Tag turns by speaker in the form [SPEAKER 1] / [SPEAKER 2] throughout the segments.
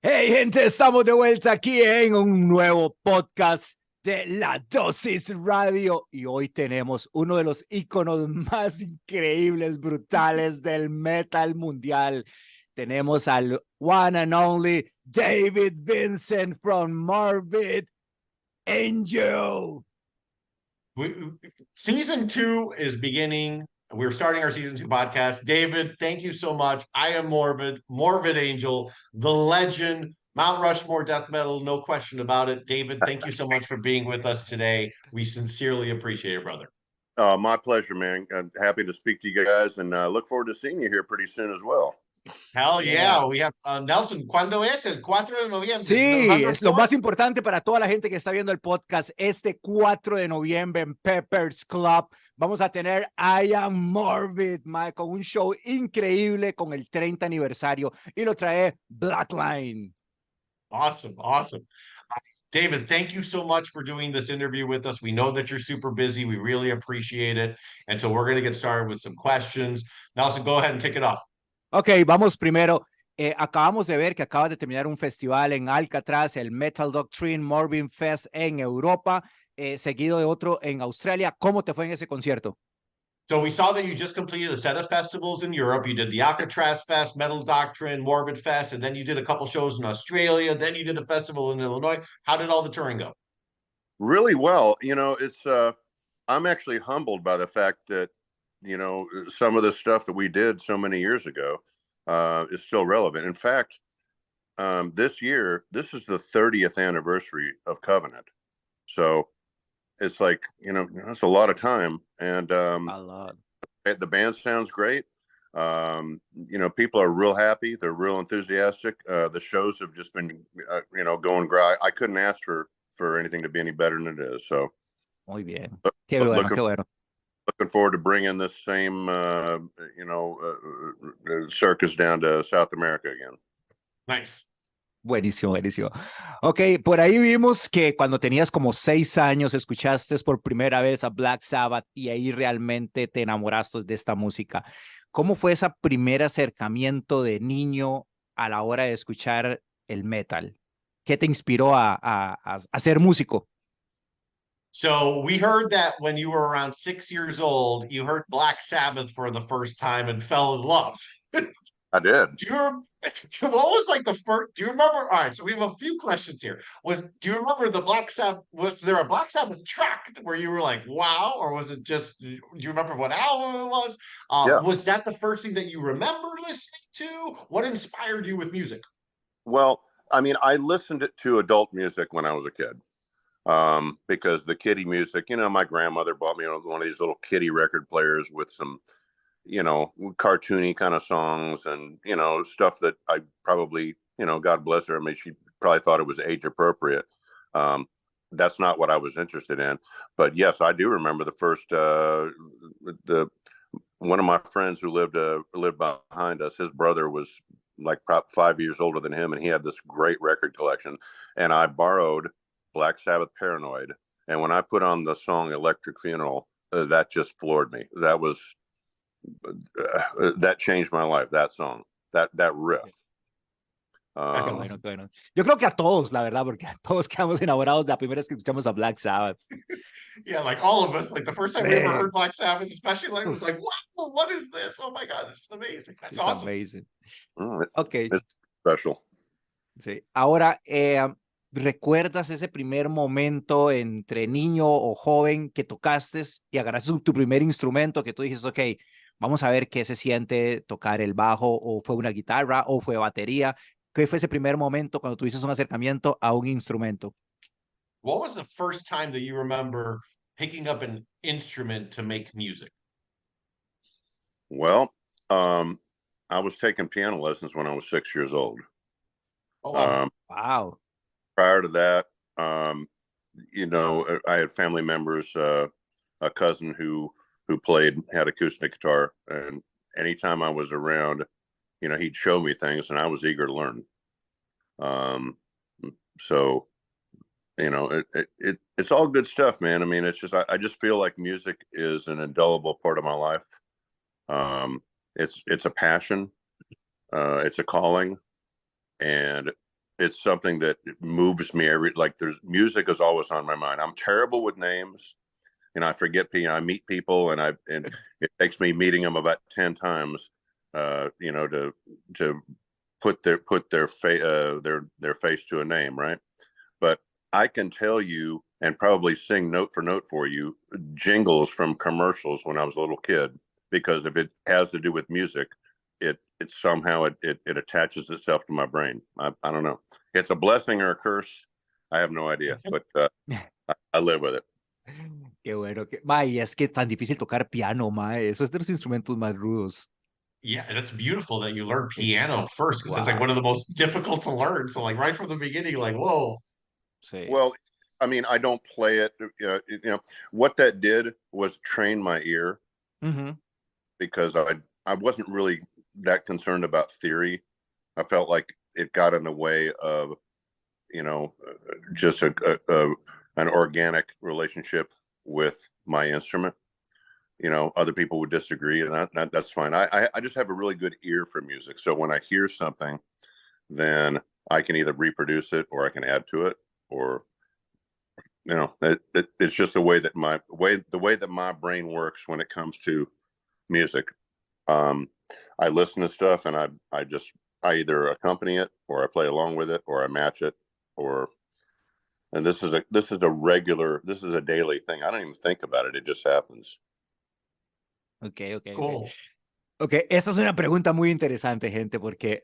[SPEAKER 1] Hey gente, estamos de vuelta aquí en un nuevo podcast de la Dosis Radio y hoy tenemos uno de los íconos más increíbles, brutales del metal mundial. Tenemos al one and only David Vincent from Morbid Angel.
[SPEAKER 2] Season 2 is beginning. We're starting our season 2 podcast. David, thank you so much. I am Morbid Angel, the legend, Mount Rushmore death metal, no question about it. David, thank you so much for being with us today. We sincerely appreciate it, brother.
[SPEAKER 3] My pleasure, man. I'm happy to speak to you guys and look forward to seeing you here pretty soon as well.
[SPEAKER 2] Hell yeah. We have Nelson. ¿Cuándo es? El 4 de noviembre.
[SPEAKER 1] Sí, es lo más importante para toda la gente que está viendo el podcast. Este 4 de noviembre en Pepper's Club vamos a tener I Am Morbid, con un show increíble con el 30 aniversario y lo trae Blackline.
[SPEAKER 2] Awesome. David, thank you so much for doing this interview with us. We know that you're super busy. We really appreciate it. And so we're going to get started with some questions. Nelson, go ahead and kick it off.
[SPEAKER 1] Ok, vamos primero. Acabamos de ver que acaba de terminar un festival en Alcatraz, el Metal Doctrine Morbid Fest en Europa, seguido de otro en Australia. ¿Cómo te fue en ese concierto?
[SPEAKER 2] So we saw that you just completed a set of festivals in Europe. You did the Alcatraz Fest, Metal Doctrine, Morbid Fest, and then you did a couple shows in Australia. Then you did a festival in Illinois. How did all the touring go?
[SPEAKER 3] Really well. You know, it's I'm actually humbled by the fact that, you know, some of the stuff that we did so many years ago is still relevant. In fact, this year, this is the 30th anniversary of Covenant. So it's like, you know, that's a lot of time. And
[SPEAKER 1] a lot.
[SPEAKER 3] The band sounds great. You know, people are real happy. They're real enthusiastic. The shows have just been, you know, going great. I couldn't ask for anything to be any better than it is. So,
[SPEAKER 1] muy bien. Qué bueno, qué bueno.
[SPEAKER 3] Looking forward to bringing this same, you know, circus down to South America again.
[SPEAKER 2] Nice.
[SPEAKER 1] Buenísimo, buenísimo. Ok, por ahí vimos que cuando tenías como 6 años escuchaste por primera vez a Black Sabbath y ahí realmente te enamoraste de esta música. ¿Cómo fue ese primer acercamiento de niño a la hora de escuchar el metal? ¿Qué te inspiró a ser músico?
[SPEAKER 2] So we heard that when you were around 6 years old, you heard Black Sabbath for the first time and fell in love.
[SPEAKER 3] I did.
[SPEAKER 2] What was like the first? Do you remember? All right, so we have a few questions here. Do you remember the Black Sabbath? Was there a Black Sabbath track where you were like, wow, or was it just? Do you remember what album it was?
[SPEAKER 3] Yeah.
[SPEAKER 2] Was that the first thing that you remember listening to? What inspired you with music?
[SPEAKER 3] Well, I mean, I listened to adult music when I was a kid. Because the kiddie music, you know, my grandmother bought me one of these little kiddie record players with some, you know, cartoony kind of songs and, you know, stuff that I probably, you know, God bless her. I mean, she probably thought it was age appropriate. That's not what I was interested in. But yes, I do remember the first, one of my friends who lived behind us, his brother was like 5 years older than him. And he had this great record collection. And I borrowed Black Sabbath Paranoid, and when I put on the song Electric Funeral, that just floored me. That was that changed my life. That song, that riff.
[SPEAKER 1] Bueno. Yo creo que a todos, la verdad, porque a todos quedamos enamorados la primera vez que escuchamos a Black Sabbath.
[SPEAKER 2] Yeah, like all of us, like the first time we ever heard Black Sabbath, especially like it was like, wow, what is this? Oh my God, this is amazing. That's awesome.
[SPEAKER 1] Amazing.
[SPEAKER 3] Okay. It's special.
[SPEAKER 1] Sí. Ahora, ¿recuerdas ese primer momento entre niño o joven que tocaste y agarraste tu primer instrumento que tú dijiste, ok, vamos a ver qué se siente tocar el bajo, o fue una guitarra o fue batería? ¿Qué fue ese primer momento cuando tuviste un acercamiento a un instrumento?
[SPEAKER 2] What was the first time that you remember picking up an instrument to make music?
[SPEAKER 3] Well, I was taking piano lessons when I was 6 years old.
[SPEAKER 2] Oh, wow.
[SPEAKER 1] Wow.
[SPEAKER 3] Prior to that, you know, I had family members, a cousin who had acoustic guitar, and anytime I was around, you know, he'd show me things, and I was eager to learn. So, you know, it's all good stuff, man. I mean, it's just I just feel like music is an indelible part of my life. It's a passion, it's a calling, and it's something that moves me there's music is always on my mind. I'm terrible with names. I forget, I meet people and it takes me meeting them about 10 times, to put their face to a name. Right. But I can tell you and probably sing note for note for you jingles from commercials when I was a little kid, because if it has to do with music, it somehow it attaches itself to my brain. I don't know. It's a blessing or a curse. I have no idea, but I live with it.
[SPEAKER 1] Qué bueno. Mae, es que tan difícil tocar piano, mae. Eso es de los instrumentos más rudos.
[SPEAKER 2] Yeah, and it's beautiful that you learn piano first, because it's like one of the most difficult to learn. So like right from the beginning, like, whoa.
[SPEAKER 1] Sí.
[SPEAKER 3] Well, I mean, I don't play it. What that did was train my ear, because I wasn't really that concerned about theory. I felt like it got in the way of, just an organic relationship with my instrument. Other people would disagree, and that's fine. I just have a really good ear for music. So when I hear something, then I can either reproduce it or I can add to it, or it's just the way that my brain works when it comes to music. I listen to stuff and I either accompany it, or I play along with it, or I match it, and this is a daily thing. I don't even think about it. It just happens.
[SPEAKER 1] Okay.
[SPEAKER 2] Cool.
[SPEAKER 1] Okay, esta es una pregunta muy interesante, gente, porque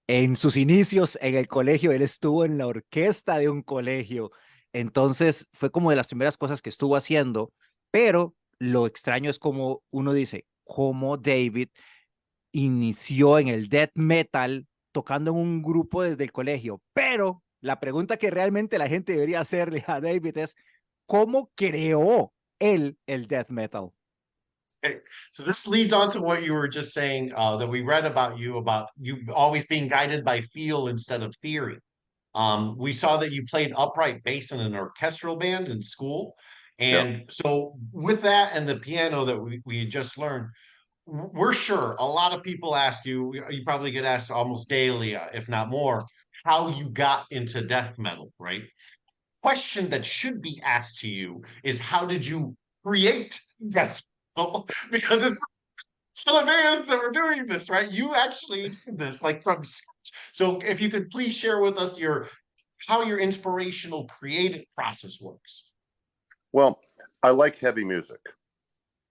[SPEAKER 1] en sus inicios en el colegio, él estuvo en la orquesta de un colegio. Entonces, fue como de las primeras cosas que estuvo haciendo, pero lo extraño es como uno dice, cómo David inició en el death metal tocando en un grupo desde el colegio. Pero la pregunta que realmente la gente debería hacerle a David es, ¿cómo creó él el death metal?
[SPEAKER 2] Okay. So this leads on to what you were just saying, that we read about you always being guided by feel instead of theory. We saw that you played upright bass in an orchestral band in school. And so with that and the piano that we just learned, we're sure a lot of people ask you probably get asked almost daily, if not more, how you got into death metal, right? Question that should be asked to you is, how did you create death metal? Because it's still bands that were doing this, right? You actually did this like from scratch. So if you could please share with us how your inspirational creative process works. Well,
[SPEAKER 3] I like heavy music.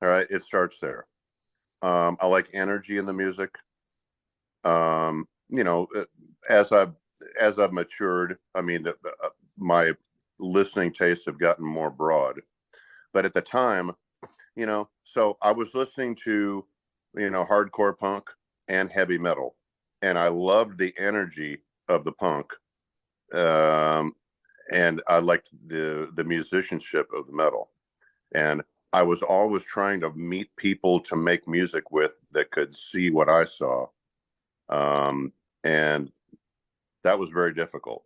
[SPEAKER 3] All right, it starts there. I like energy in the music. As I've matured, I mean, my listening tastes have gotten more broad. But at the time, so I was listening to, hardcore punk and heavy metal, and I loved the energy of the punk, and I liked the musicianship of the metal, and I was always trying to meet people to make music with that could see what I saw, and that was very difficult,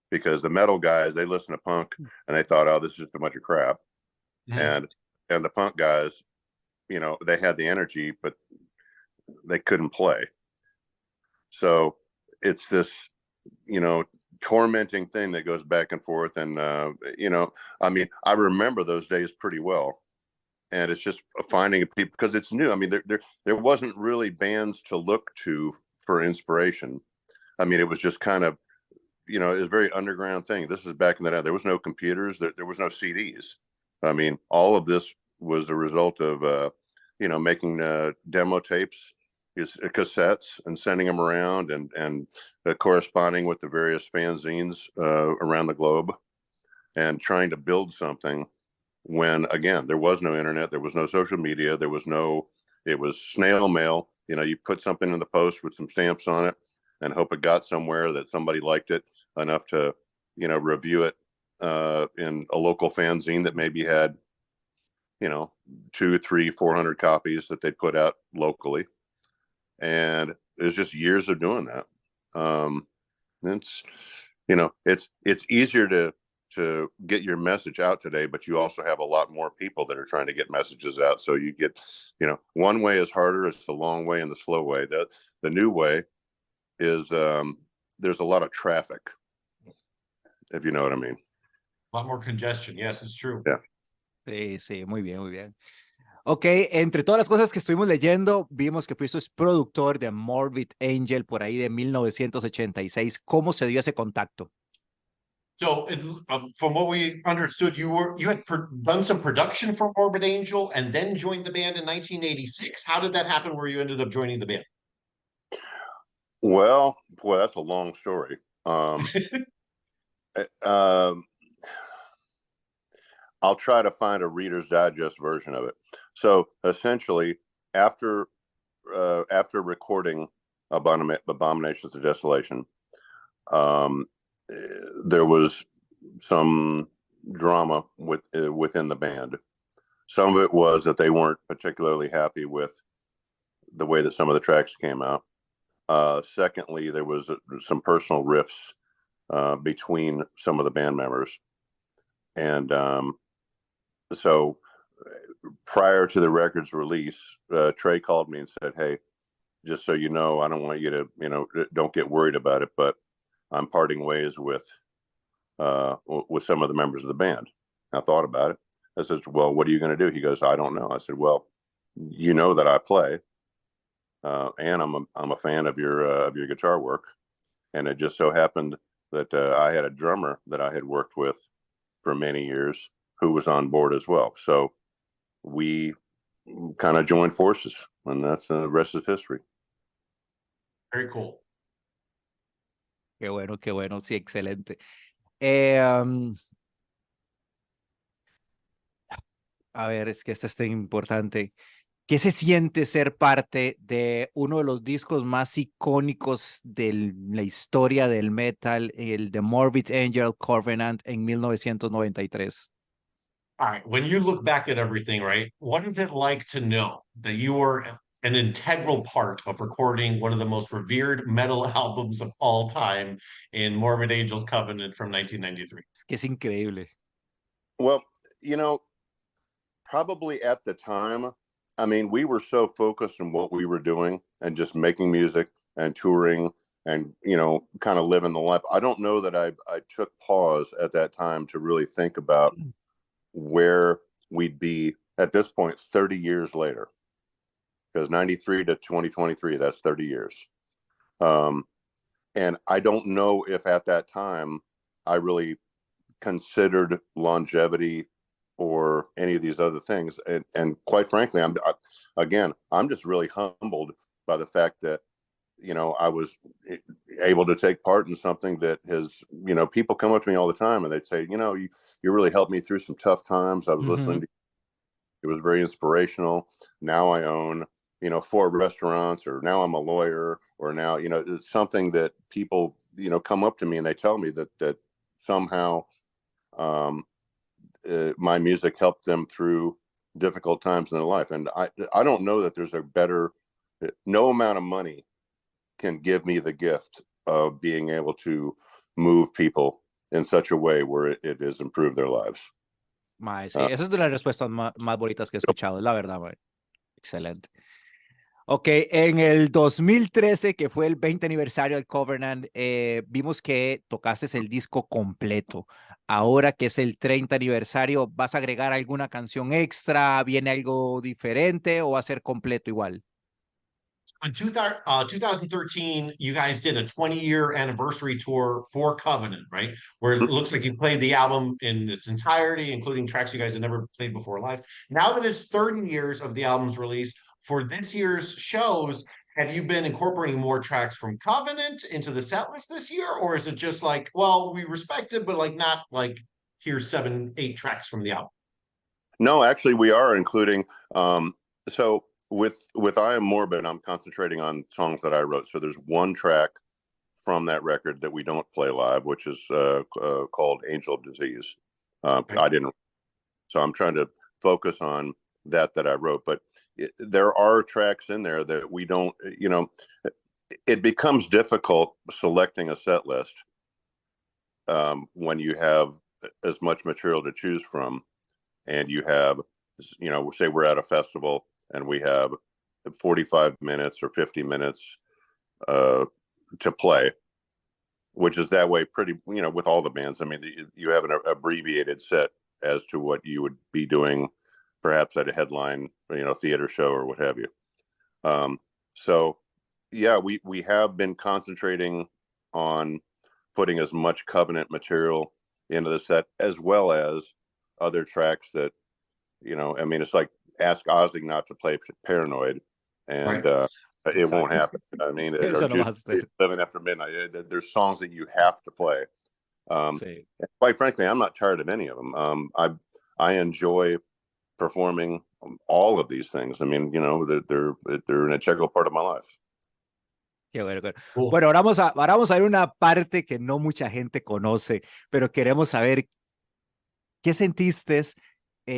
[SPEAKER 3] because the metal guys, they listen to punk and they thought, oh, this is just a bunch of crap, and the punk guys, they had the energy, but they couldn't play. So it's this, tormenting thing that goes back and forth. And, I mean, I remember those days pretty well. And it's just finding people, because it's new. I mean, there wasn't really bands to look to for inspiration. I mean, it was just kind of, it was a very underground thing. This is back in the day. There was no computers. There was no CDs. I mean, all of this was the result of, making demo tapes, cassettes, and sending them around, and corresponding with the various fanzines around the globe, and trying to build something when, again, there was no internet, there was no social media, it was snail mail. You put something in the post with some stamps on it and hope it got somewhere, that somebody liked it enough to, review it in a local fanzine that maybe had, 200, 300, 400 copies that they put out locally. And it was just years of doing that. It's easier to get your message out today, but you also have a lot more people that are trying to get messages out. So you get, one way is harder. It's the long way and the slow way. The new way is there's a lot of traffic, if you know what I mean.
[SPEAKER 2] A lot more congestion. Yes, it's true.
[SPEAKER 3] Yeah.
[SPEAKER 1] Sí, sí, muy bien, muy bien. Ok, entre todas las cosas que estuvimos leyendo, vimos que fuiste productor de Morbid Angel por ahí de 1986. ¿Cómo se dio ese contacto?
[SPEAKER 2] So, from what we understood, you had done some production for Morbid Angel and then joined the band in 1986. How did that happen where you ended up joining the band?
[SPEAKER 3] Well, boy, that's a long story. I'll try to find a Reader's Digest version of it. So essentially, after recording Abominations of Desolation, there was some drama within the band. Some of it was that they weren't particularly happy with the way that some of the tracks came out. Secondly, there was some personal rifts between some of the band members. And so prior to the record's release, Trey called me and said, "Hey, just so you know, I don't want you to, don't get worried about it, but I'm parting ways with some of the members of the band." I thought about it. I said, "Well, what are you going to do?" He goes, "I don't know." I said, "Well, you know that I play, and I'm a fan of your guitar work, and it just so happened that I had a drummer that I had worked with for many years who was on board as well. So we kind of joined forces, and that's the rest is history."
[SPEAKER 2] Very cool.
[SPEAKER 1] Qué bueno, sí, excelente. A ver, es que esto es tan importante. ¿Qué se siente ser parte de uno de los discos más icónicos de la historia del metal, el de Morbid Angel Covenant en 1993?
[SPEAKER 2] All right. When you look back at everything, right, what is it like to know that you were an integral part of recording one of the most revered metal albums of all time in Morbid Angel's Covenant from 1993?
[SPEAKER 1] Es que es increíble.
[SPEAKER 3] Well, probably at the time, I mean, we were so focused on what we were doing and just making music and touring and, kind of living the life. I don't know that I took pause at that time to really think about where we'd be at this point 30 years later, because 93 to 2023, that's 30 years. And I don't know if at that time I really considered longevity or any of these other things. And quite frankly, I'm just really humbled by the fact that, I was able to take part in something that has, people come up to me all the time and they'd say, you really helped me through some tough times. I was listening to you. It was very inspirational. Now I own, 4 restaurants, or now I'm a lawyer, or now, it's something that people, come up to me and they tell me that somehow, my music helped them through difficult times in their life. And I don't know that there's no amount of money can give me the gift of being able to move people in such a way where it has improved their lives.
[SPEAKER 1] Sí, esa es de las respuestas más bonitas que he escuchado, la verdad, mae. Excelente. Ok, en el 2013, que fue el 20 aniversario del Covenant, vimos que tocaste el disco completo. Ahora que es el 30 aniversario, ¿vas a agregar alguna canción extra? ¿Viene algo diferente o va a ser completo igual?
[SPEAKER 2] In 2013, you guys did a 20-year anniversary tour for Covenant, right? Where it looks like you played the album in its entirety, including tracks you guys had never played before live. Now that it's 30 years of the album's release, for this year's shows, have you been incorporating more tracks from Covenant into the set list this year? Or is it just like, well, we respect it, but not like here's 7, 8 tracks from the album?
[SPEAKER 3] No, actually we are including, so with I Am Morbid, I'm concentrating on songs that I wrote. So there's one track from that record that we don't play live, which is called Angel of Disease. So I'm trying to focus on that I wrote, but there are tracks in there that we don't, it becomes difficult selecting a set list when you have as much material to choose from, and you have, say we're at a festival and we have 45 minutes or 50 minutes to play. which is that way pretty, with all the bands. I mean, you have an abbreviated set as to what you would be doing, perhaps at a headline, theater show or what have you. So yeah, we have been concentrating on putting as much Covenant material into the set, as well as other tracks that, I mean, it's like ask Ozzy not to play Paranoid, and
[SPEAKER 2] Right.
[SPEAKER 3] it won't happen. I mean, or
[SPEAKER 1] Eso no vas a hacer.
[SPEAKER 3] Living After Midnight. There's songs that you have to play.
[SPEAKER 1] Sí.
[SPEAKER 3] Quite frankly, I'm not tired of any of them. I enjoy performing all of these things. I mean, they're an integral part of my life.
[SPEAKER 1] Qué bueno, qué bueno.
[SPEAKER 2] Cool.
[SPEAKER 1] Bueno, ahora vamos a ver una parte que no mucha gente conoce, pero queremos saber qué sentiste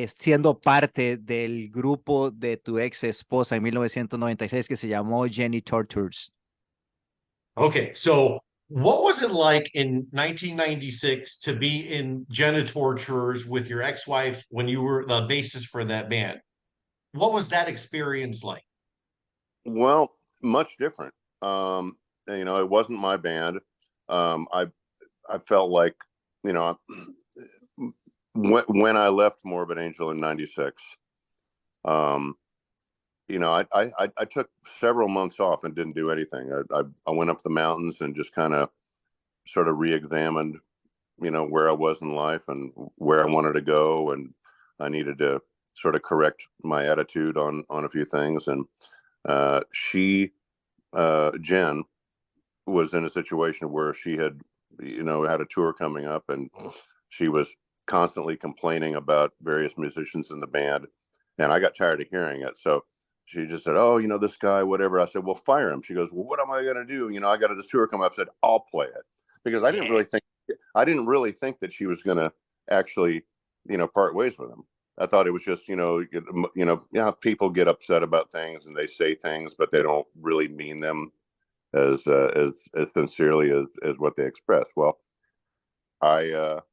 [SPEAKER 1] siendo parte del grupo de tu ex esposa en 1996 que se llamó Jenny Tortures.
[SPEAKER 2] Okay, so what was it like in 1996 to be in Jenna Torturers with your ex-wife when you were the bassist for that band? What was that experience like?
[SPEAKER 3] Well, much different. It wasn't my band. I felt like, when I left Morbid Angel in '96, I took several months off and didn't do anything. I went up the mountains and just kind of sort of re-examined, where I was in life and where I wanted to go, and I needed to sort of correct my attitude on a few things. And Jen was in a situation where she had, had a tour coming up, and she was constantly complaining about various musicians in the band, and I got tired of hearing it. So she just said, "Oh, this guy, whatever." I said, "Well, fire him." She goes, "Well, what am I going to do? I got this tour coming up." I said, "I'll play it," because I didn't really think that she was going to actually, part ways with him. I thought it was just, people get upset about things and they say things, but they don't really mean them as sincerely as what they express. Well, I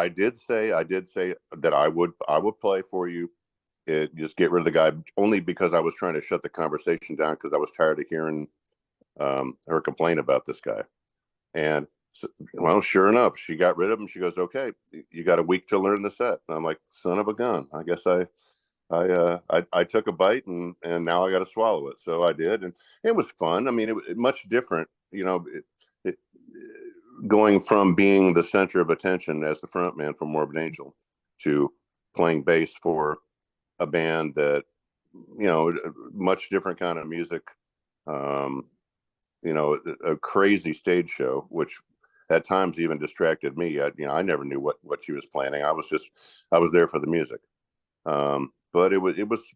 [SPEAKER 3] did say that I would play for you. Just get rid of the guy, only because I was trying to shut the conversation down, because I was tired of hearing her complain about this guy. And well, sure enough, she got rid of him. She goes, "Okay, you got a week to learn the set." And I'm like, son of a gun. I guess I took a bite, and now I got to swallow it. So I did, and it was fun. I mean, it much different, going from being the center of attention as the front man for Morbid Angel to playing bass for a band that, much different kind of music, a crazy stage show, which at times even distracted me. I never knew what she was planning. I was there for the music. But it was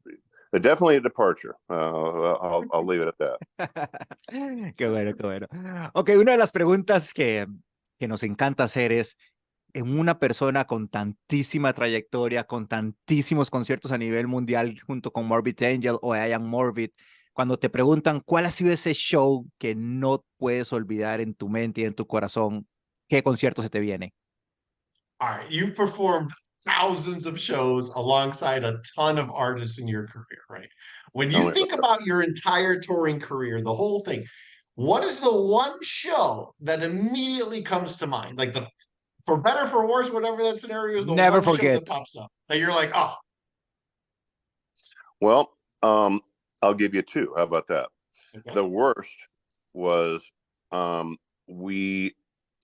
[SPEAKER 3] definitely a departure. I'll leave it at that.
[SPEAKER 1] Qué bueno, qué bueno. Ok, una de las preguntas que nos encanta hacer es, en una persona con tantísima trayectoria, con tantísimos conciertos a nivel mundial junto con Morbid Angel o Am Morbid, cuando te preguntan cuál ha sido ese show que no puedes olvidar en tu mente y en tu corazón, ¿qué concierto se te viene?
[SPEAKER 2] All right, you've performed thousands of shows alongside a ton of artists in your career, right? When you think about your entire touring career, the whole thing, what is the one show that immediately comes to mind? Like, for better, for worse, whatever that scenario is, the
[SPEAKER 1] Never
[SPEAKER 2] one show
[SPEAKER 1] forget.
[SPEAKER 2] that pops up that you're like, oh.
[SPEAKER 3] Well, I'll give you two. How about that? Okay. The worst was we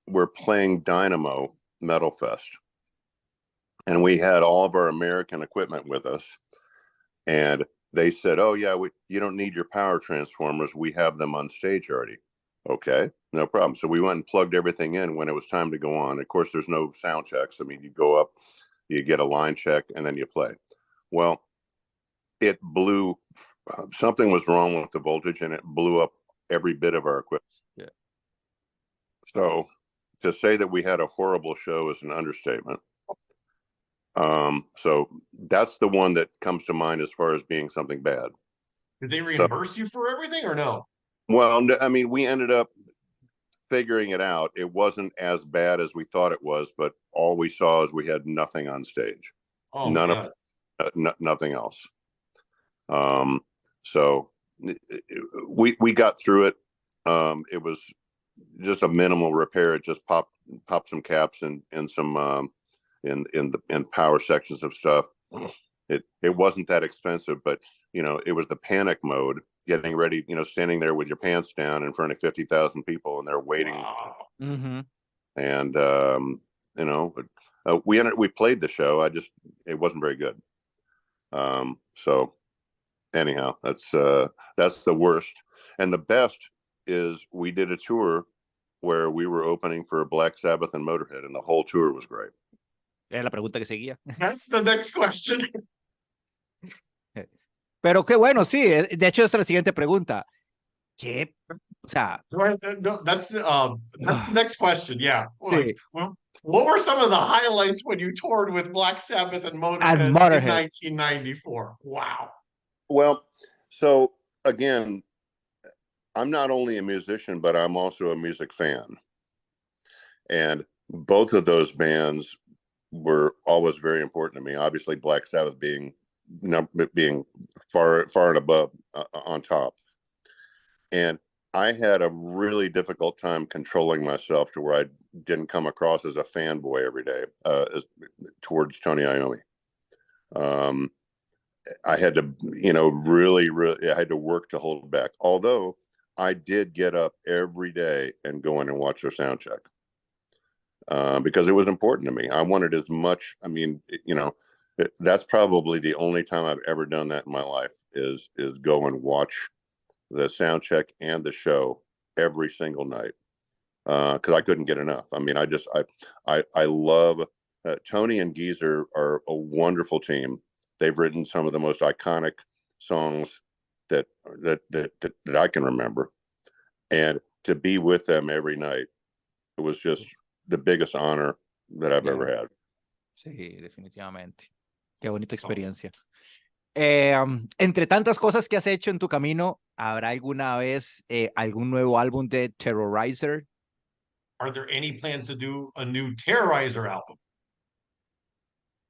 [SPEAKER 3] were playing Dynamo Metal Fest, and we had all of our American equipment with us, and they said, "Oh yeah, you don't need your power transformers. We have them on stage already." Okay, no problem. So we went and plugged everything in when it was time to go on. Of course, there's no sound checks. I mean, you go up, you get a line check, and then you play. Well, it blew. Something was wrong with the voltage, and it blew up every bit of our equipment. Yeah. So to say that we had a horrible show is an understatement. So that's the one that comes to mind as far as being something bad.
[SPEAKER 2] Did they reimburse you for everything or no?
[SPEAKER 3] Well, I mean, we ended up figuring it out. It wasn't as bad as we thought it was, but all we saw is we had nothing on stage.
[SPEAKER 2] Oh,
[SPEAKER 3] nothing else. So we got through it. It was just a minimal repair. It just popped some caps and some in power sections of stuff. It wasn't that expensive, but it was the panic mode, getting ready, standing there with your pants down in front of 50,000 people and they're waiting.
[SPEAKER 2] Wow.
[SPEAKER 1] Mm-hmm.
[SPEAKER 3] And we played the show. It wasn't very good. So anyhow, that's the worst. And the best is we did a tour where we were opening for Black Sabbath and Motorhead, and the whole tour was great.
[SPEAKER 1] Era la pregunta que seguía.
[SPEAKER 2] That's the next question.
[SPEAKER 1] Pero qué bueno, sí. De hecho, esa es la siguiente pregunta. ¿Qué? O sea,
[SPEAKER 2] No, that's the next question. Yeah.
[SPEAKER 1] Sí.
[SPEAKER 2] Like, well, what were some of the highlights when you toured with Black Sabbath and Motorhead, in 1994? Wow.
[SPEAKER 3] Well, so again, I'm not only a musician, but I'm also a music fan. And both of those bands were always very important to me. Obviously, Black Sabbath being far and above on top. And I had a really difficult time controlling myself to where I didn't come across as a fanboy every day towards Tony Iommi. I had to, really, I had to work to hold back. Although I did get up every day and go in and watch their sound check because it was important to me. I wanted as much. I mean, that's probably the only time I've ever done that in my life is go and watch the sound check and the show every single night because I couldn't get enough. I mean, I love Tony and Geezer are a wonderful team. They've written some of the most iconic songs that I can remember, and to be with them every night, it was just the biggest honor that I've ever had.
[SPEAKER 1] Sí, definitivamente. Qué bonita experiencia. Entre tantas cosas que has hecho en tu camino, ¿habrá alguna vez algún nuevo álbum de Terrorizer?
[SPEAKER 2] Are there any plans to do a new Terrorizer album?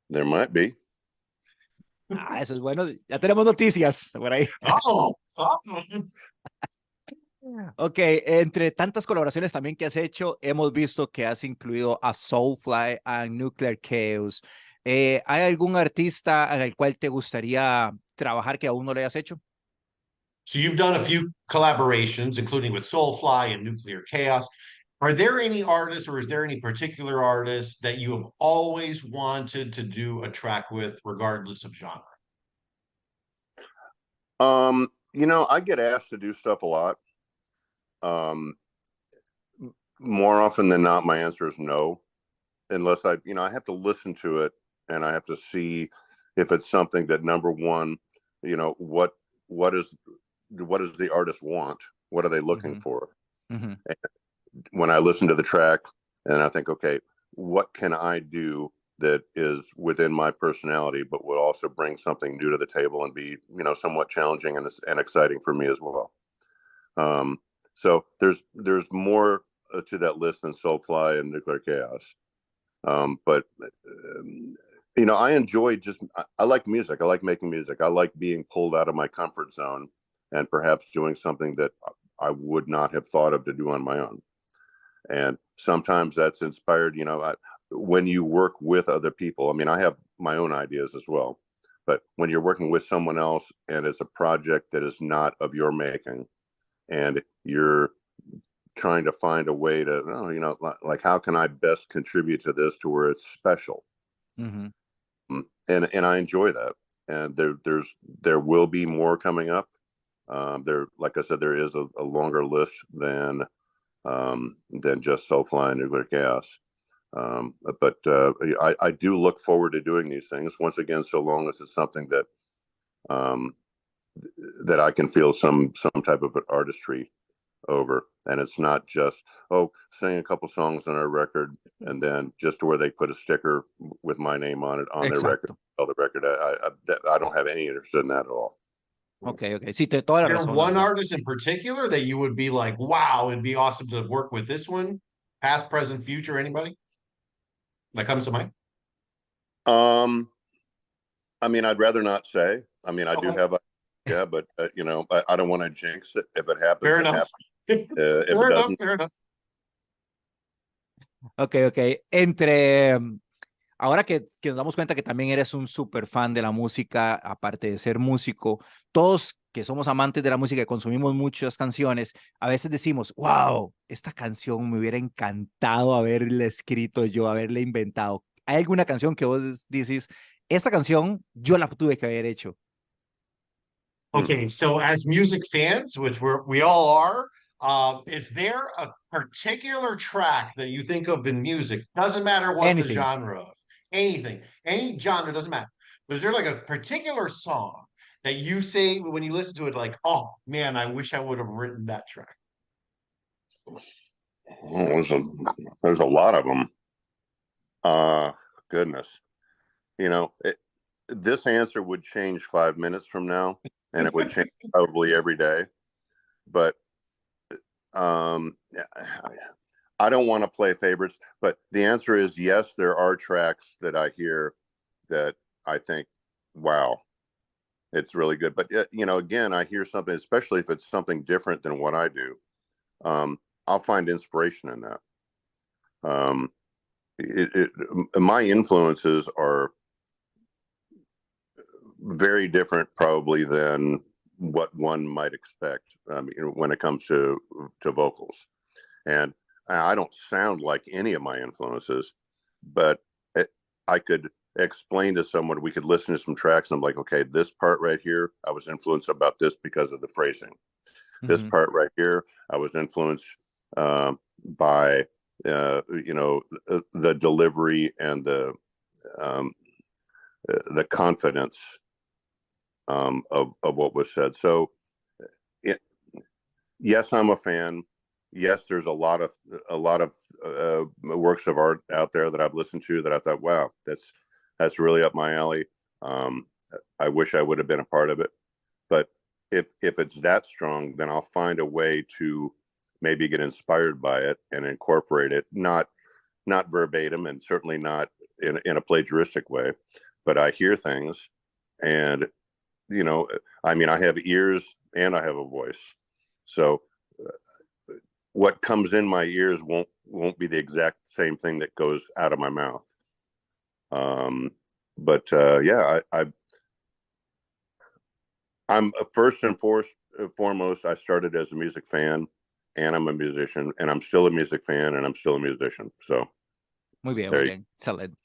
[SPEAKER 3] There might be.
[SPEAKER 1] Eso es bueno. Ya tenemos noticias por ahí.
[SPEAKER 2] Oh,
[SPEAKER 1] Ok, entre tantas colaboraciones también que has hecho, hemos visto que has incluido a Soulfly, a Nuclear Chaos. ¿Hay algún artista en el cual te gustaría trabajar que aún no lo hayas hecho?
[SPEAKER 2] So you've done a few collaborations, including with Soulfly and Nuclear Chaos. Are there any artists, or is there any particular artists that you have always wanted to do a track with, regardless of genre?
[SPEAKER 3] I get asked to do stuff a lot. More often than not, my answer is no, unless I have to listen to it and I have to see if it's something that, number one, what does the artist want? What are they looking for?
[SPEAKER 1] Mm-hmm.
[SPEAKER 3] When I listen to the track and I think, okay, what can I do that is within my personality, but will also bring something new to the table and be, somewhat challenging and exciting for me as well. So there's more to that list than Soulfly and Nuclear Chaos. But I enjoy I like music. I like making music. I like being pulled out of my comfort zone and perhaps doing something that I would not have thought of to do on my own. And sometimes that's inspired, when you work with other people. I mean, I have my own ideas as well, but when you're working with someone else and it's a project that is not of your making and you're trying to find a way to, like, how can I best contribute to this to where it's special?
[SPEAKER 1] Mm-hmm.
[SPEAKER 3] And I enjoy that. And there will be more coming up. Like I said, there is a longer list than just Soulfly and Nuclear Chaos. But I do look forward to doing these things once again, so long as it's something that that I can feel some type of artistry over, and it's not just sing a couple songs on a record and then just to where they put a sticker with my name on it on their record. The record, I don't have any interest in that at all.
[SPEAKER 1] Okay. Sí, toda la
[SPEAKER 2] razón. Is there one artist in particular that you would be like, wow, it'd be awesome to work with this one? Past, present, future, anybody that comes to mind?
[SPEAKER 3] I mean, I'd rather not say. I mean, I do have but I don't want to jinx it. If it happens,
[SPEAKER 2] fair enough.
[SPEAKER 3] If it doesn't,
[SPEAKER 2] fair enough.
[SPEAKER 1] Ok. Ahora que nos damos cuenta que también eres un súper fan de la música, aparte de ser músico, todos que somos amantes de la música y consumimos muchas canciones, a veces decimos, wow, esta canción me hubiera encantado haberla escrito yo, haberla inventado. ¿Hay alguna canción que vos dices, esta canción yo la tuve que haber hecho?
[SPEAKER 2] Okay, so as music fans, which we all are, is there a particular track that you think of in music? Doesn't matter what the
[SPEAKER 1] Anything.
[SPEAKER 2] genre of, anything, any genre doesn't matter. But is there like a particular song that you say when you listen to it, like, oh man, I wish I would have written that track?
[SPEAKER 3] Oh, there's a lot of them. Goodness, you know, this answer would change 5 minutes from now, and it would change probably every day. But I don't want to play favorites, but the answer is yes, there are tracks that I hear that I think, wow, it's really good. But you know, again, I hear something, especially if it's something different than what I do, I'll find inspiration in that. My influences are very different probably than what one might expect, when it comes to vocals. And I don't sound like any of my influences, but I could explain to someone, we could listen to some tracks, and I'm like, okay, this part right here, I was influenced about this because of the phrasing. This part right here, I was influenced by you know, the delivery and the confidence of what was said. So yes, I'm a fan. Yes, there's a lot of works of art out there that I've listened to that I thought, wow, that's really up my alley. I wish I would have been a part of it. But if it's that strong, then I'll find a way to maybe get inspired by it and incorporate it, not verbatim, and certainly not in a plagiaristic way, but I hear things, and you know, I mean, I have ears and I have a voice, so what comes in my ears won't be the exact same thing that goes out of my mouth. But yeah, I'm first and foremost, I started as a music fan, and I'm a musician, and I'm still a music fan, and I'm still a musician. So,
[SPEAKER 1] Muy bien, excelente.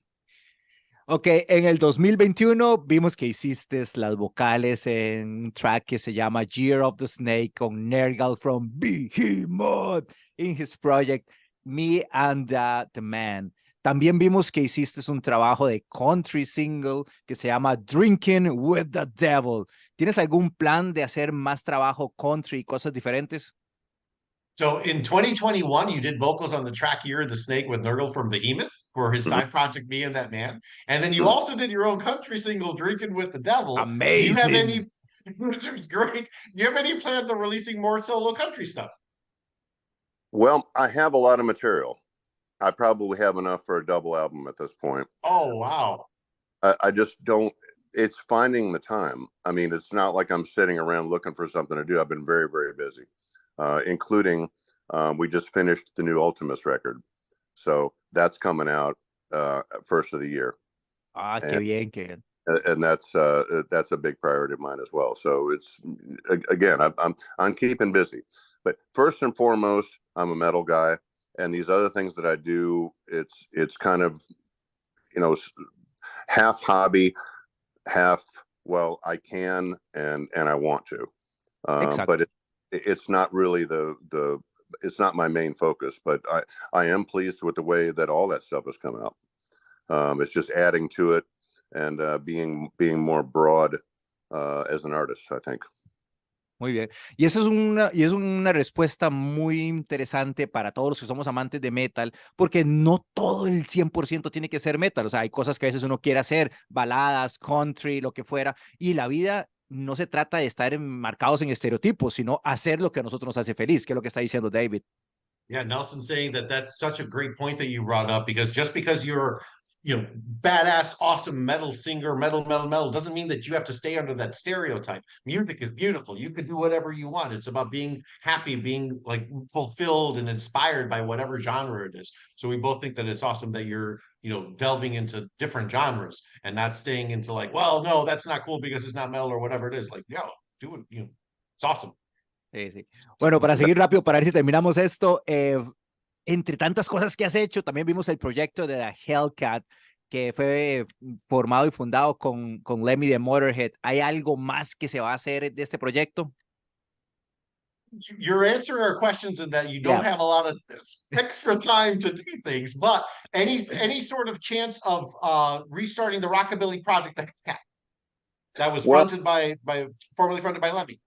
[SPEAKER 1] Ok, en el 2021 vimos que hiciste las vocales en un track que se llama Year of the Snake con Nergal from Behemoth in his project Me and the Man. También vimos que hiciste un trabajo de country single que se llama Drinking with the Devil. ¿Tienes algún plan de hacer más trabajo country y cosas diferentes?
[SPEAKER 2] So in 2021, you did vocals on the track Year of the Snake with Nurgle from Behemoth for his side project, Me and That Man. And then you also did your own country single, Drinking with the Devil.
[SPEAKER 1] Amazing.
[SPEAKER 2] Do you have any, which was great. Do you have any plans on releasing more solo country stuff?
[SPEAKER 3] Well, I have a lot of material. I probably have enough for a double album at this point.
[SPEAKER 2] Oh, wow.
[SPEAKER 3] I just don't, it's finding the time. I mean, it's not like I'm sitting around looking for something to do. I've been very, very busy, including we just finished the new Ultimus record. So that's coming out first of the year.
[SPEAKER 1] Qué bien, qué bien.
[SPEAKER 3] And that's a big priority of mine as well. So it's, again, I'm keeping busy, but first and foremost, I'm a metal guy, and these other things that I do, it's kind of, you know, half hobby, half, well, I can and I want to, but it's not really it's not my main focus. But I am pleased with the way that all that stuff has come out. It's just adding to it and being more broad as an artist, I think.
[SPEAKER 1] Muy bien. Y eso es una respuesta muy interesante para todos los que somos amantes de metal, porque no todo el 100% tiene que ser metal. O sea, hay cosas que a veces uno quiere hacer, baladas, country, lo que fuera, y la vida no se trata de estar enmarcados en estereotipos, sino hacer lo que a nosotros nos hace feliz, que es lo que está diciendo David.
[SPEAKER 2] Yeah, Nelson's saying that that's such a great point that you brought up, because just because you're badass, awesome metal singer, metal. Doesn't mean that you have to stay under that stereotype. Music is beautiful. You can do whatever you want. It's about being happy, being like fulfilled and inspired by whatever genre it is. So we both think that it's awesome that you're, delving into different genres and not staying into like, well, no, that's not cool because it's not metal or whatever it is. Like, do it, it's awesome.
[SPEAKER 1] Sí, sí. Bueno, para seguir rápido, para ver si terminamos esto, entre tantas cosas que has hecho, también vimos el proyecto de la Hellcat, que fue formado y fundado con Lemmy de Motorhead. ¿Hay algo más que se va a hacer de este proyecto?
[SPEAKER 2] You're answering our questions in that you don't have a lot of extra time to do things, but any sort of chance of restarting the Rockabilly project that was fronted by formerly fronted by Lemmy?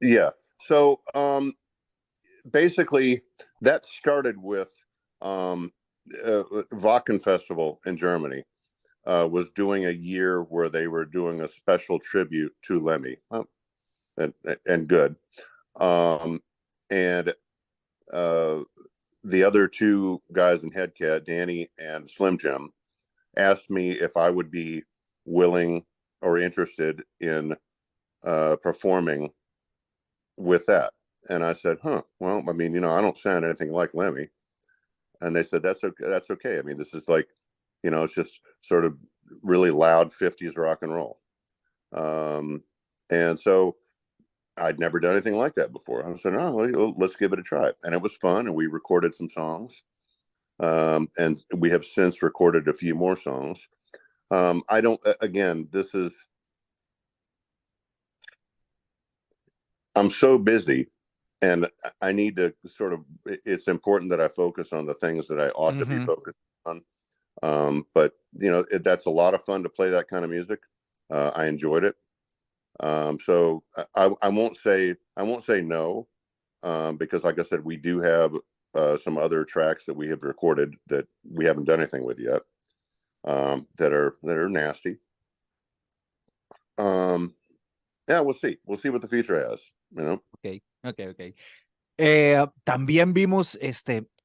[SPEAKER 3] Yeah. So basically that started with Wacken Festival in Germany was doing a year where they were doing a special tribute to Lemmy, and good. And the other two guys in Headcat, Danny and Slim Jim, asked me if I would be willing or interested in performing with that. And I said, well, I mean, I don't sound anything like Lemmy. And they said, that's okay. I mean, this is like, it's just sort of really loud 50s rock and roll. And so I'd never done anything like that before. I said, well, let's give it a try. And it was fun. And we recorded some songs. And we have since recorded a few more songs. I'm so busy and I need to it's important that I focus on the things that I ought to be focused on. But that's a lot of fun to play that kind of music. I enjoyed it. So I won't say no, because like I said, we do have some other tracks that we have recorded that we haven't done anything with yet, that are nasty. Yeah, we'll see what the future has,
[SPEAKER 1] Okay. También vimos,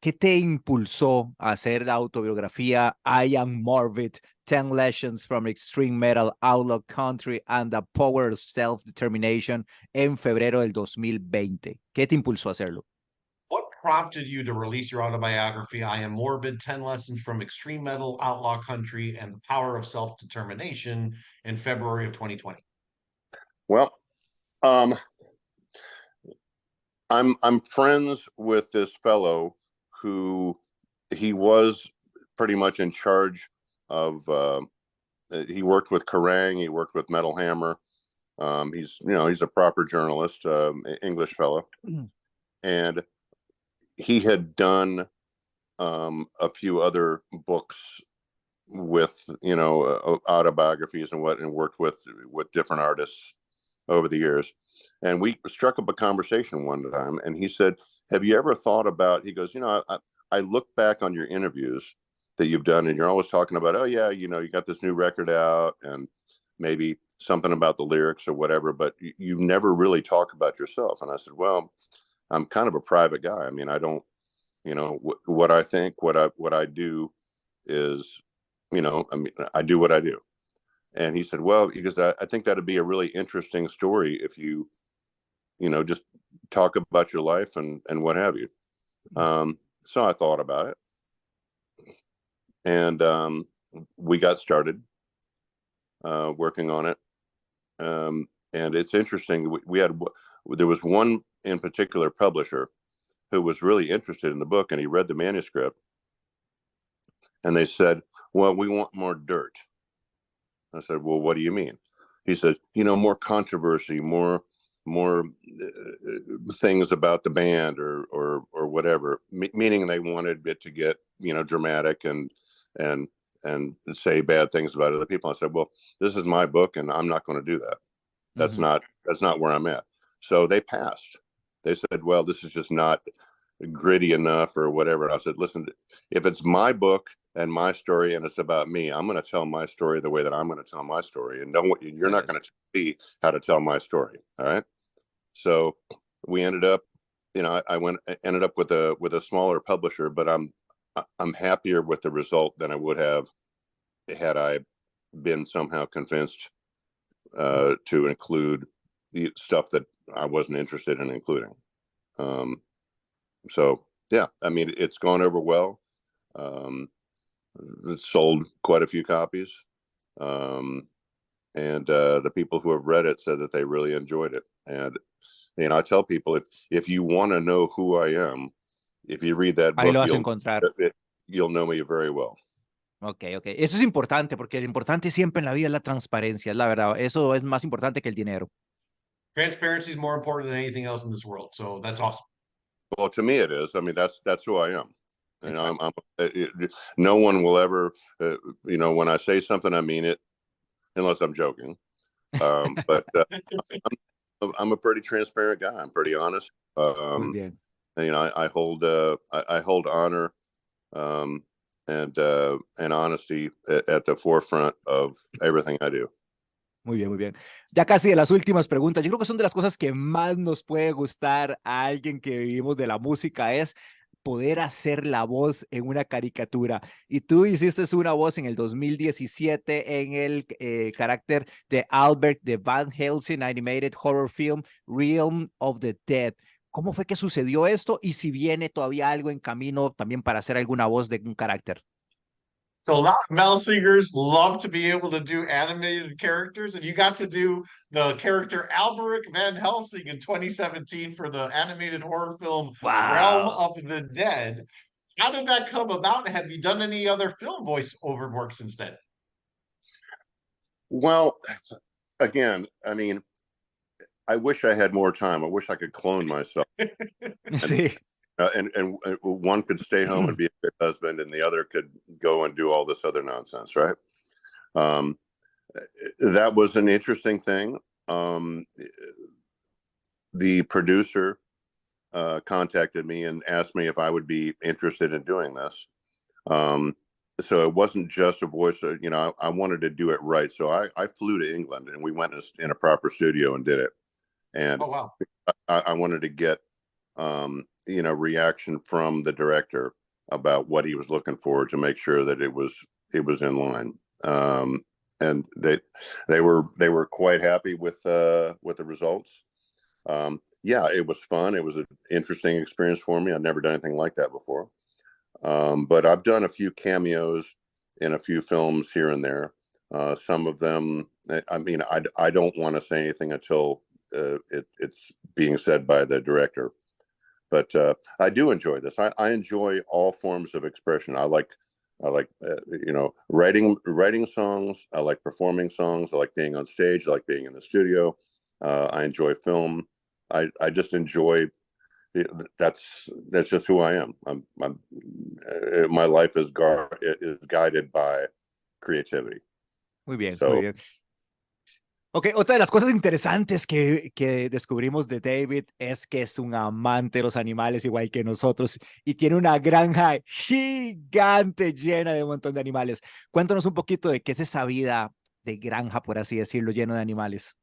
[SPEAKER 1] ¿qué te impulsó a hacer la autobiografía I Am Morbid, 10 Lessons from Extreme Metal, Outlaw Country and the Power of Self-Determination en febrero del 2020? ¿Qué te impulsó a hacerlo?
[SPEAKER 2] What prompted you to release your autobiography, I Am Morbid, 10 Lessons from Extreme Metal, Outlaw Country and the Power of Self-Determination in February of 2020?
[SPEAKER 3] Well, I'm friends with this fellow who he was pretty much in charge of. He worked with Kerrang, he worked with Metal Hammer. He's a proper journalist, English fellow, and he had done a few other books with autobiographies and worked with different artists over the years. And we struck up a conversation one time, and he said, have you ever thought about, he goes, I look back on your interviews that you've done, and you're always talking about, oh yeah, you got this new record out and maybe something about the lyrics or whatever, but you never really talk about yourself. And I said, well, I'm kind of a private guy. I mean, I don't, what I think, what I do is, I do what I do. And he said, well, because I think that'd be a really interesting story if you, just talk about your life and what have you. So I thought about it, and we got started working on it. And it's interesting. There was one in particular publisher who was really interested in the book, and he read the manuscript, and they said, well, we want more dirt. I said, well, what do you mean? He said, more controversy, more things about the band or whatever, meaning they wanted it to get, dramatic and say bad things about other people. I said, well, this is my book and I'm not going to do that. That's not where I'm at. So they passed. They said, well, this is just not gritty enough or whatever. I said, listen, if it's my book and my story and it's about me, I'm going to tell my story the way that I'm going to tell my story, and you're not going to tell me how to tell my story. All right. So we ended up, I ended up with a smaller publisher, but I'm happier with the result than I would have had I been somehow convinced to include the stuff that I wasn't interested in including. So yeah, I mean, it's gone over well. It's sold quite a few copies. And the people who have read it said that they really enjoyed it. And I tell people, if you want to know who I am, if you read that
[SPEAKER 1] Ahí
[SPEAKER 3] book,
[SPEAKER 1] lo vas a encontrar.
[SPEAKER 3] You'll know me very well.
[SPEAKER 1] Ok. Eso es importante, porque lo importante siempre en la vida es la transparencia, es la verdad. Eso es más importante que el dinero.
[SPEAKER 2] Transparency is more important than anything else in this world. So that's awesome.
[SPEAKER 3] Well, to me it is. I mean, that's who I am. No one will ever, when I say something, I mean it, unless I'm joking. But I'm a pretty transparent guy. I'm pretty honest.
[SPEAKER 1] Muy bien.
[SPEAKER 3] I hold honor and honesty at the forefront of everything I do.
[SPEAKER 1] Muy bien, muy bien. Ya casi de las últimas preguntas. Yo creo que son de las cosas que más nos puede gustar a alguien que vivimos de la música, es poder hacer la voz en una caricatura. Y tú hiciste una voz en el 2017 en el carácter de Albert de Van Helsing Animated Horror Film Realm of the Dead. ¿Cómo fue que sucedió esto? Y si viene todavía algo en camino también para hacer alguna voz de un carácter.
[SPEAKER 2] So a lot of metal singers love to be able to do animated characters, and you got to do the character Alberic Van Helsing in 2017 for the animated horror film Realm of the Dead. How did that come about? Have you done any other film voiceover work since then?
[SPEAKER 3] Well, again, I mean, I wish I had more time. I wish I could clone myself.
[SPEAKER 1] Sí.
[SPEAKER 3] And one could stay home and be a good husband, and the other could go and do all this other nonsense, right? That was an interesting thing. The producer contacted me and asked me if I would be interested in doing this. So it wasn't just a voice. I wanted to do it right. So I flew to England, and we went in a proper studio and did it. And
[SPEAKER 2] oh, wow.
[SPEAKER 3] I wanted to get reaction from the director about what he was looking for to make sure that it was in line. And they were quite happy with the results. Yeah, it was fun. It was an interesting experience for me. I'd never done anything like that before. But I've done a few cameos in a few films here and there. Some of them, I mean, I don't want to say anything until it's being said by the director. But I do enjoy this. I enjoy all forms of expression. I like writing songs. I like performing songs. I like being on stage. I like being in the studio. I enjoy film. I just enjoy. That's just who I am. My life is guided by creativity.
[SPEAKER 1] Muy bien, muy bien. Ok, otra de las cosas interesantes que descubrimos de David es que es un amante de los animales igual que nosotros y tiene una granja gigante llena de un montón de animales. Cuéntanos un poquito de qué es esa vida de granja, por así decirlo, lleno de animales.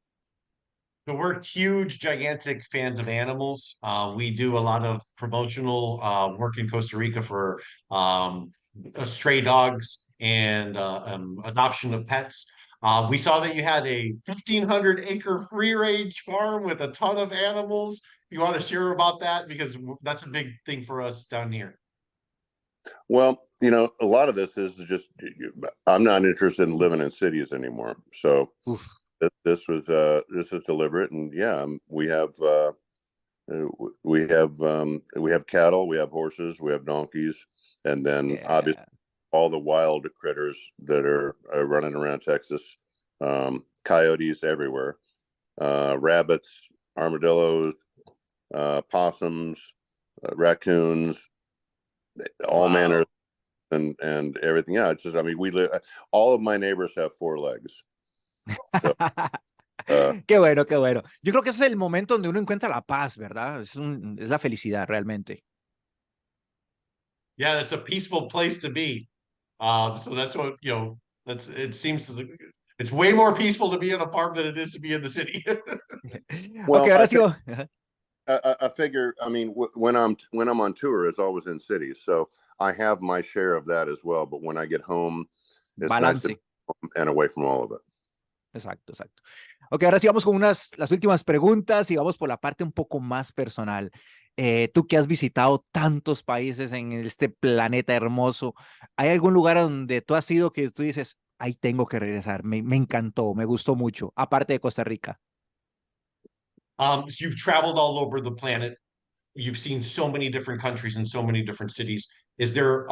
[SPEAKER 2] So we're huge, gigantic fans of animals. We do a lot of promotional work in Costa Rica for stray dogs and adoption of pets. We saw that you had a 1,500-acre free-range farm with a ton of animals. You want to share about that? Because that's a big thing for us down here.
[SPEAKER 3] Well, a lot of this is just, I'm not interested in living in cities anymore. So this is deliberate. And yeah, we have cattle, we have horses, we have donkeys, and then obviously all the wild critters that are running around Texas, coyotes everywhere, rabbits, armadillos, possums, raccoons, all manner, and everything. Yeah, it's just, I mean, we live. All of my neighbors have 4 legs. So,
[SPEAKER 1] qué bueno, qué bueno. Yo creo que ese es el momento donde uno encuentra la paz, ¿verdad? Es la felicidad realmente.
[SPEAKER 2] Yeah, that's a peaceful place to be. So that's what, it seems it's way more peaceful to be in a farm than it is to be in the city.
[SPEAKER 3] Well,
[SPEAKER 1] okay, ahora sigo.
[SPEAKER 3] I figure, I mean, when I'm on tour, it's always in cities, so I have my share of that as well. But when I get home, it's nice to
[SPEAKER 1] balance.
[SPEAKER 3] be home and away from all of it.
[SPEAKER 1] Exacto, exacto. Ok, ahora sí vamos con las últimas preguntas y vamos por la parte un poco más personal. Tú que has visitado tantos países en este planeta hermoso, ¿hay algún lugar donde tú has ido que tú dices, ahí tengo que regresar, me encantó, me gustó mucho, aparte de Costa Rica?
[SPEAKER 2] So you've traveled all over the planet. You've seen so many different countries and so many different cities. Is there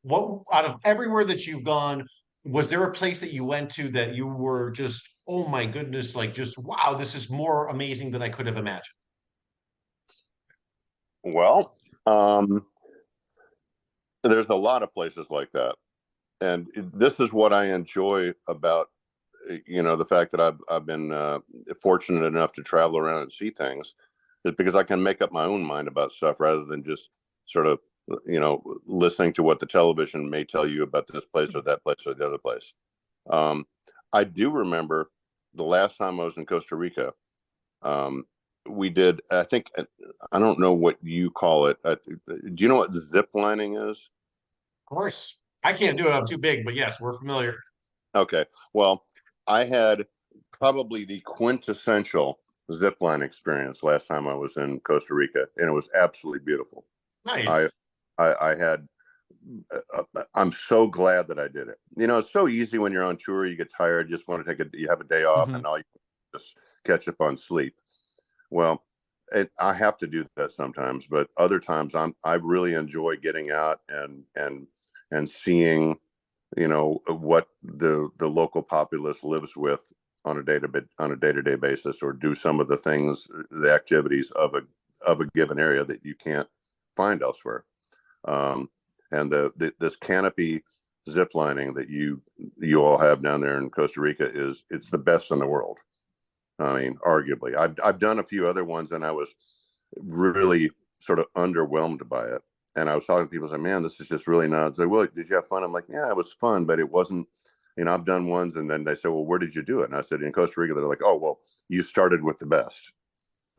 [SPEAKER 2] what out of everywhere that you've gone, was there a place that you went to that you were just, oh my goodness, like just wow, this is more amazing than I could have imagined?
[SPEAKER 3] Well, there's a lot of places like that, and this is what I enjoy about the fact that I've been fortunate enough to travel around and see things, is because I can make up my own mind about stuff rather than just sort of listening to what the television may tell you about this place or that place or the other place. I do remember the last time I was in Costa Rica. We did, I think, I don't know what you call it. Do you know what zip lining is?
[SPEAKER 2] Of course. I can't do it. I'm too big, but yes, we're familiar.
[SPEAKER 3] Okay. Well, I had probably the quintessential zip line experience last time I was in Costa Rica, and it was absolutely beautiful.
[SPEAKER 2] Nice.
[SPEAKER 3] I had, I'm so glad that I did it. It's so easy when you're on tour, you get tired, you just want to you have a day off, and all you just catch up on sleep. Well, I have to do that sometimes, but other times I really enjoy getting out and seeing, what the local populace lives with on a day-to-day basis, or do some of the things, the activities of a given area that you can't find elsewhere. And this canopy zip lining that you all have down there in Costa Rica it's the best in the world. I mean, arguably. I've done a few other ones, and I was really sort of underwhelmed by it. And I was talking to people, saying, "Man, this is just really not." It's like, "Well, did you have fun?" I'm like, "Yeah, it was fun, but it wasn't." I've done ones, and then they say, "Well, where did you do it?" And I said, "In Costa Rica." They're like, "Oh, well, you started with the best.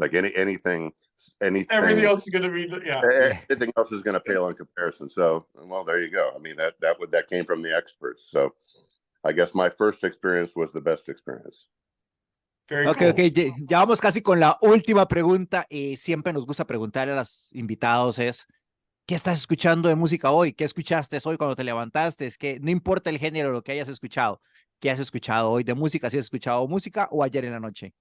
[SPEAKER 3] Like anything.
[SPEAKER 2] Everything else is going to be,
[SPEAKER 3] Anything else is going to pale in comparison." So, well, there you go. I mean, that came from the experts. So, I guess my first experience was the best experience.
[SPEAKER 1] Ok, ya vamos casi con la última pregunta, y siempre nos gusta preguntarle a los invitados ¿qué estás escuchando de música hoy? ¿Qué escuchaste hoy cuando te levantaste? Es que no importa el género, lo que hayas escuchado. ¿Qué has escuchado hoy de música? ¿Si has escuchado música o ayer en la noche?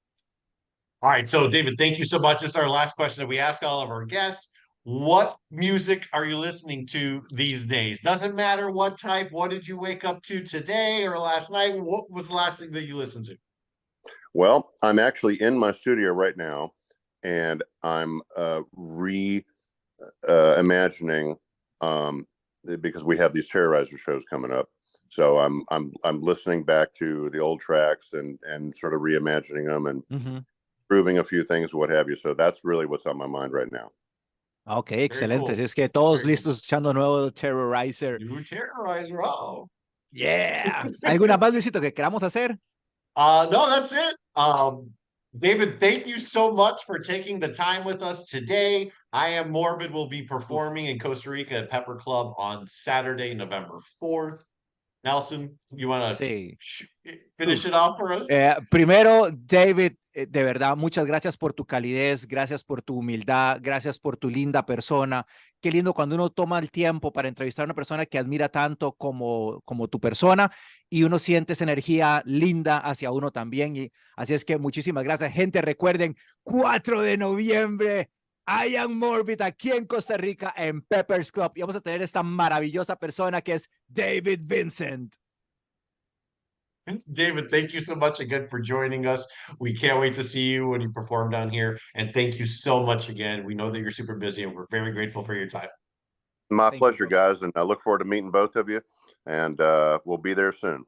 [SPEAKER 2] All right, so David, thank you so much. It's our last question that we ask all of our guests. What music are you listening to these days? Doesn't matter what type. What did you wake up to today or last night? What was the last thing that you listened to?
[SPEAKER 3] Well, I'm actually in my studio right now, and I'm imagining because we have these Terrorizer shows coming up. So I'm listening back to the old tracks and sort of reimagining them and improving a few things, what have you. So that's really what's on my mind right now.
[SPEAKER 1] Ok, excelente. Cool. Es que todos listos escuchando nuevo Terrorizer.
[SPEAKER 2] New Terrorizer, oh.
[SPEAKER 1] Yeah. ¿Alguna más, Luisito, que queramos hacer?
[SPEAKER 2] No, that's it. David, thank you so much for taking the time with us today. I Am Morbid will be performing in Costa Rica at Pepper Club on Saturday, November 4th. Nelson, you want to finish it off for us?
[SPEAKER 1] Primero, David, de verdad, muchas gracias por tu calidez, gracias por tu humildad, gracias por tu linda persona. Qué lindo cuando uno toma el tiempo para entrevistar a una persona que admira tanto como tu persona, y uno siente esa energía linda hacia uno también. Y así es que muchísimas gracias. Gente, recuerden, 4 de noviembre, I Am Morbid aquí en Costa Rica en Peppers Club, y vamos a tener esta maravillosa persona que es David Vincent.
[SPEAKER 2] David, thank you so much again for joining us. We can't wait to see you when you perform down here, and thank you so much again. We know that you're super busy, and we're very grateful for your time.
[SPEAKER 3] My pleasure, guys, and I look forward to meeting both of you, and we'll be there soon.